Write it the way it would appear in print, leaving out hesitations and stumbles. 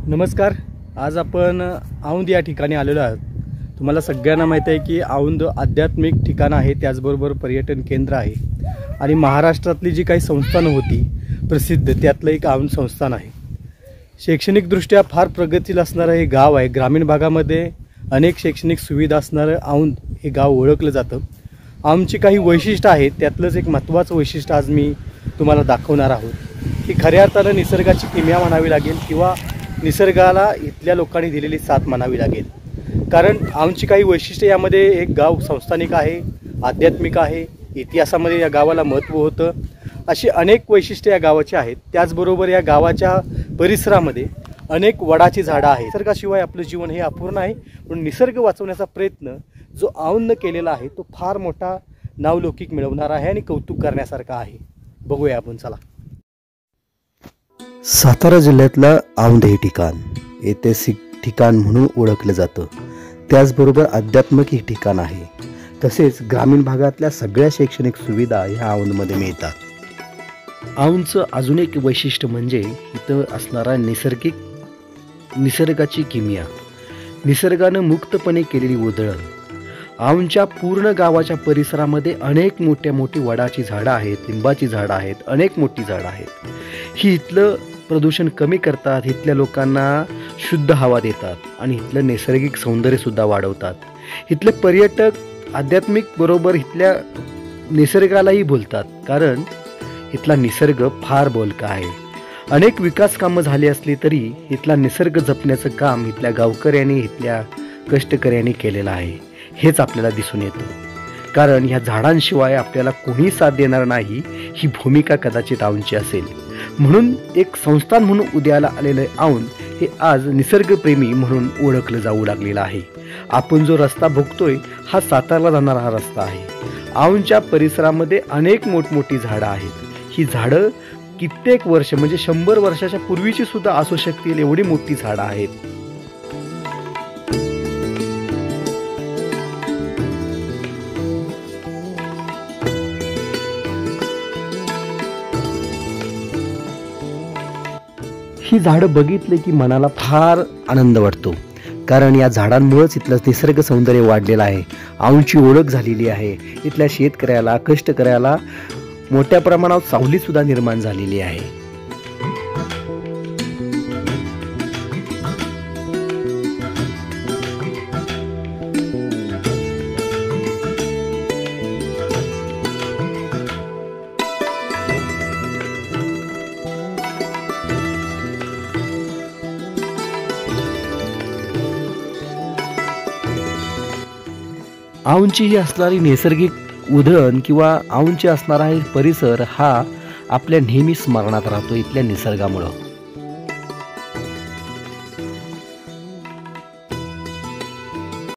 नमस्कार. आज आपण औंध या ठिकाणी आलेलो आहोत. तुम्हाला सगळ्यांना माहिती आहे की औंध आध्यात्मिक ठिकाण आहे, त्याचबरोबर पर्यटन केंद्र आहे आणि महाराष्ट्रातली जी काही संस्थानं होती प्रसिद्ध त्यातलं एक औंध संस्थान आहे. शैक्षणिकदृष्ट्या फार प्रगतीला असणारं हे गाव आहे. ग्रामीण भागामध्ये अनेक शैक्षणिक सुविधा असणारं औंध हे गाव ओळखलं जातं. औंधची काही वैशिष्ट्य आहेत, त्यातलंच एक महत्त्वाचं वैशिष्ट्य आज मी तुम्हाला दाखवणार आहोत की खऱ्या अर्थानं निसर्गाची किमया म्हणावी लागेल किंवा निसर्गाला इथल्या लोकांनी दिलेली साथ म्हणावी लागेल. कारण औंधची काही वैशिष्ट्ये, यामध्ये एक गाव संस्थानिक आहे, आध्यात्मिक आहे, इतिहासामध्ये या गावाला महत्त्व होतं, अशी अनेक वैशिष्ट्ये या गावाची आहेत. त्याचबरोबर या गावाच्या परिसरामध्ये अनेक वडाची झाडं आहेत. निसर्गाशिवाय आपलं जीवन हे अपूर्ण आहे, म्हणून निसर्ग वाचवण्याचा प्रयत्न जो औंधनं केलेला आहे तो फार मोठा नावलौकिक मिळवणारा आहे आणि कौतुक करण्यासारखा आहे. बघूया आपण, चला. सातारा जिल्ह्यातलं औंध हे ठिकाण ऐतिहासिक ठिकाण म्हणून ओळखलं जातं. त्याचबरोबर आध्यात्मिक हे ठिकाण आहे. तसेच ग्रामीण भागातल्या सगळ्या शैक्षणिक सुविधा ह्या औंधमध्ये मिळतात. औंधचं अजून एक वैशिष्ट्य म्हणजे इथं असणारा निसर्गाची किमया, निसर्गानं मुक्तपणे केलेली उधळण. औंधच्या पूर्ण गावाच्या परिसरामध्ये अनेक मोठी वडाची झाडं आहेत, लिंबाची झाडं आहेत, अनेक मोठी झाडं आहेत. ही इथलं प्रदूषण कमी करतात, इथल्या लोकांना शुद्ध हवा देतात आणि इथलं नैसर्गिक सौंदर्यसुद्धा वाढवतात. इथले पर्यटक आध्यात्मिक बरोबर इथल्या निसर्गालाही बोलतात, कारण इथला निसर्ग फार बोलका आहे. अनेक विकास कामं झाली असली तरी इथला निसर्ग जपण्याचं काम इथल्या गावकऱ्यांनी, इथल्या कष्टकऱ्यांनी केलेलं आहे. हेच आपल्याला दिसून येतं, कारण ह्या झाडांशिवाय आपल्याला कोणी साथ देणार नाही ही भूमिका कदाचित औंधची असेल. म्हणून एक संस्थान म्हणून उदयाला आलेलं औंध हे आज निसर्गप्रेमी म्हणून ओळखलं जाऊ लागलेलं आहे. आपण जो रस्ता बघतोय हा सातारला जाणारा हा रस्ता आहे. औंधच्या परिसरामध्ये अनेक मोठमोठी झाडं आहेत. ही झाडं कित्येक वर्ष म्हणजे 100 वर्षाच्या पूर्वीची सुद्धा असू शकतील एवढी मोठी झाडं आहेत. ही झाडं बघितले की मनाला फार आनंद वाटतो, कारण या झाडांमुळेच इथलं निसर्ग सौंदर्य वाढलेलं आहे. औंधची ओळख झालेली आहे. इथल्या शेतकऱ्याला, कष्टकऱ्याला मोठ्या प्रमाणात सावलीसुद्धा निर्माण झालेली आहे. औंधची ही असणारी नैसर्गिक उधळण किंवा औंधची असणारा परिसर हा आपल्या नेहमी स्मरणात राहतो इथल्या निसर्गामुळं.